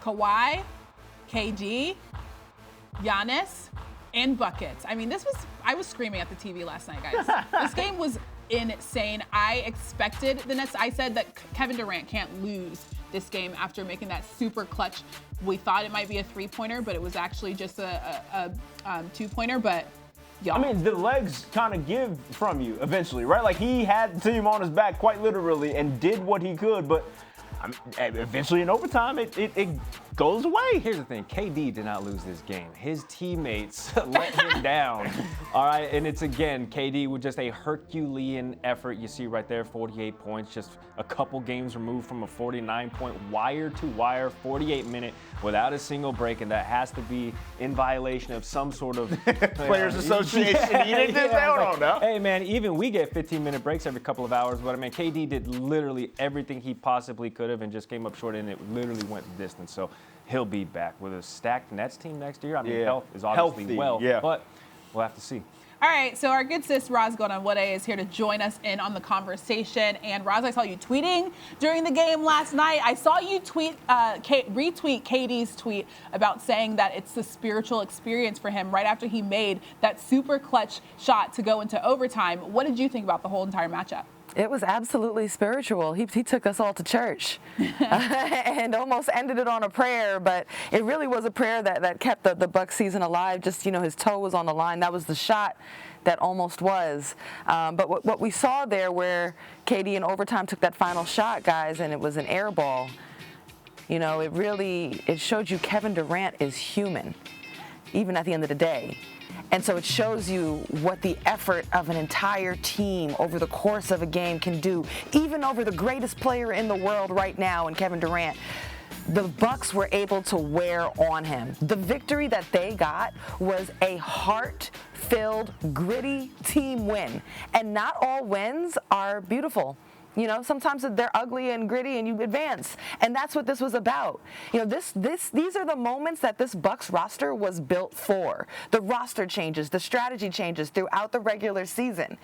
Kawhi, KD, Giannis, and buckets. I mean, I was screaming at the TV last night, guys. This game was insane. I expected the Nets. I said that Kevin Durant can't lose this game after making that super clutch. We thought it might be a three-pointer, but it was actually just a two-pointer. But y'all. I mean, the legs kind of give from you eventually, right? Like, he had the team on his back quite literally and did what he could, but I mean, eventually in overtime, it goes away. Here's the thing. KD did not lose this game. His teammates let him down. All right, and it's, again, KD with just a Herculean effort. You see right there, 48 points, just a couple games removed from a 49-point wire-to-wire, 48-minute without a single break, and that has to be in violation of some sort of Players Association. I don't know. Hey, man, even we get 15-minute breaks every couple of hours, but I mean, KD did literally everything he possibly could have and just came up short, and it literally went the distance. So he'll be back with a stacked Nets team next year. I mean, health is obviously but we'll have to see. All right, so our good sis Ros Gold-Onwude is here to join us in on the conversation. And Ros, I saw you tweeting during the game last night. I saw you retweet KD's tweet about saying that it's the spiritual experience for him right after he made that super clutch shot to go into overtime. What did you think about the whole entire matchup? It was absolutely spiritual. He took us all to church and almost ended it on a prayer, but it really was a prayer that kept the Bucks season alive. Just, you know, his toe was on the line. That was the shot that almost was. But what we saw there where KD in overtime took that final shot, guys, and it was an air ball, you know, it showed you Kevin Durant is human, even at the end of the day. And so it shows you what the effort of an entire team over the course of a game can do, even over the greatest player in the world right now in Kevin Durant. The Bucks were able to wear on him. The victory that they got was a heart-filled, gritty team win. And not all wins are beautiful. You know, sometimes they're ugly and gritty and you advance. And that's what this was about. You know, these are the moments that this Bucks roster was built for. The roster changes, the strategy changes throughout the regular season.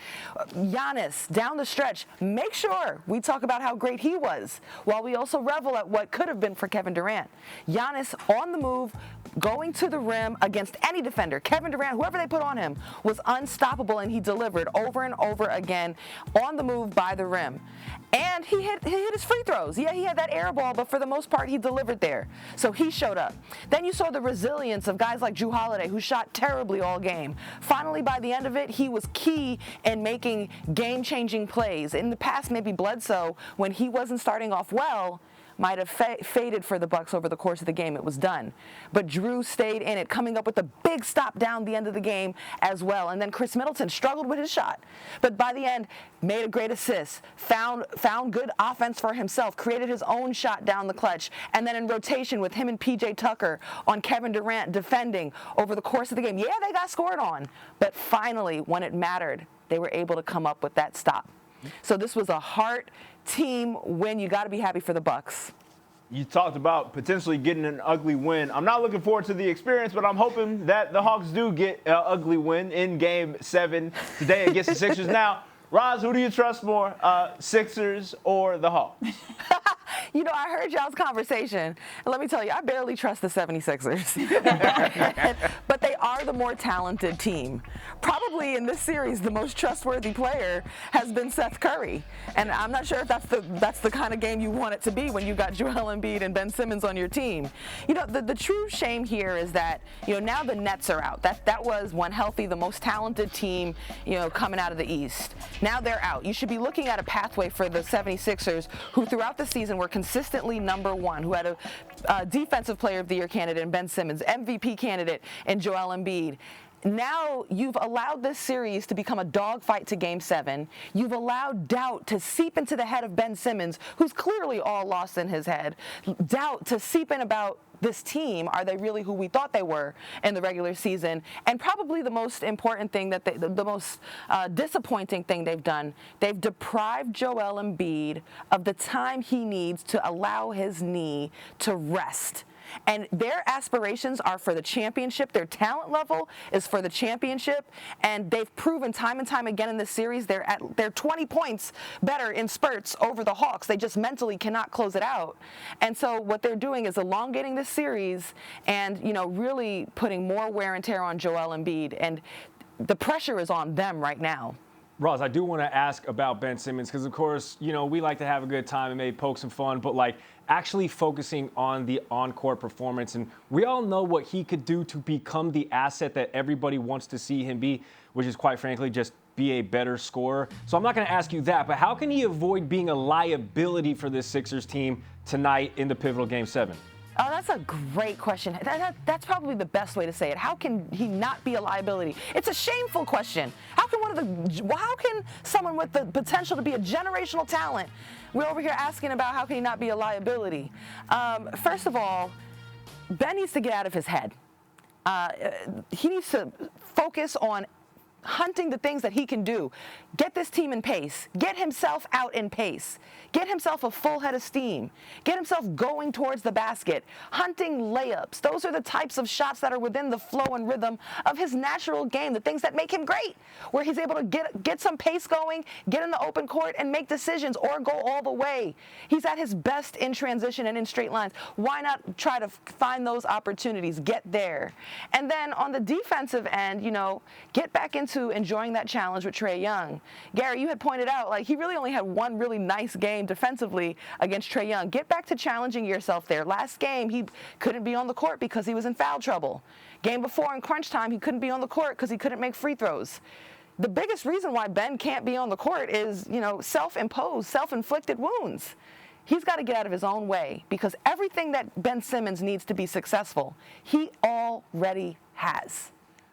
Giannis, down the stretch, make sure we talk about how great he was, while we also revel at what could have been for Kevin Durant. Giannis on the move, going to the rim against any defender. Kevin Durant, whoever they put on him, was unstoppable, and he delivered over and over again on the move by the rim. And he hit his free throws. Yeah, he had that air ball, but for the most part, he delivered there. So he showed up. Then you saw the resilience of guys like Jrue Holiday, who shot terribly all game. Finally, by the end of it, he was key in making game-changing plays. In the past, maybe Bledsoe, when he wasn't starting off well, might have faded for the Bucks over the course of the game. It was done. But Jrue stayed in it, coming up with a big stop down the end of the game as well. And then Chris Middleton struggled with his shot. But by the end, made a great assist, found good offense for himself, created his own shot down the clutch. And then in rotation with him and PJ Tucker on Kevin Durant defending over the course of the game. Yeah, they got scored on. But finally, when it mattered, they were able to come up with that stop. So this was a heart team win. You got to be happy for the Bucks. You talked about potentially getting an ugly win. I'm not looking forward to the experience, but I'm hoping that the Hawks do get an ugly win in Game 7 today against the Sixers. Now, Ros, who do you trust more, Sixers or the Hawks? You know, I heard y'all's conversation, and let me tell you, I barely trust the 76ers. But they are the more talented team. Probably in this series, the most trustworthy player has been Seth Curry. And I'm not sure if that's the kind of game you want it to be when you got Joel Embiid and Ben Simmons on your team. You know, the true shame here is that, you know, now the Nets are out. That was, when healthy, the most talented team, you know, coming out of the East. Now they're out. You should be looking at a pathway for the 76ers, who throughout the season were consistently number one, who had a Defensive Player of the Year candidate in Ben Simmons, MVP candidate in Joel Embiid. Now you've allowed this series to become a dogfight to Game 7. You've allowed doubt to seep into the head of Ben Simmons, who's clearly all lost in his head. Doubt to seep in about this team. Are they really who we thought they were in the regular season? And probably the most important thing, the most disappointing thing they've done, they've deprived Joel Embiid of the time he needs to allow his knee to rest. And their aspirations are for the championship. Their talent level is for the championship. And they've proven time and time again in this series they're 20 points better in spurts over the Hawks. They just mentally cannot close it out. And so what they're doing is elongating this series and, really putting more wear and tear on Joel Embiid. And the pressure is on them right now. Ros, I do want to ask about Ben Simmons because, of course, we like to have a good time and maybe poke some fun, but actually focusing on the on-court performance. And we all know what he could do to become the asset that everybody wants to see him be, which is quite frankly just be a better scorer. So I'm not going to ask you that, but how can he avoid being a liability for this Sixers team tonight in the pivotal Game 7? Oh, that's a great question. That's probably the best way to say it. How can he not be a liability? It's a shameful question. How can someone with the potential to be a generational talent, we're over here asking about how can he not be a liability? First of all, Ben needs to get out of his head. He needs to focus on hunting the things that he can do. Get this team in pace. Get himself out in pace. Get himself a full head of steam. Get himself going towards the basket. Hunting layups. Those are the types of shots that are within the flow and rhythm of his natural game, the things that make him great, where he's able to get some pace going, get in the open court, and make decisions or go all the way. He's at his best in transition and in straight lines. Why not try to find those opportunities? Get there. And then on the defensive end, get back into enjoying that challenge with Trae Young. Gary, you had pointed out, he really only had one really nice game defensively against Trae Young. Get back to challenging yourself there. Last game, he couldn't be on the court because he was in foul trouble. Game before in crunch time, he couldn't be on the court because he couldn't make free throws. The biggest reason why Ben can't be on the court is, self-imposed, self-inflicted wounds. He's got to get out of his own way because everything that Ben Simmons needs to be successful, he already has.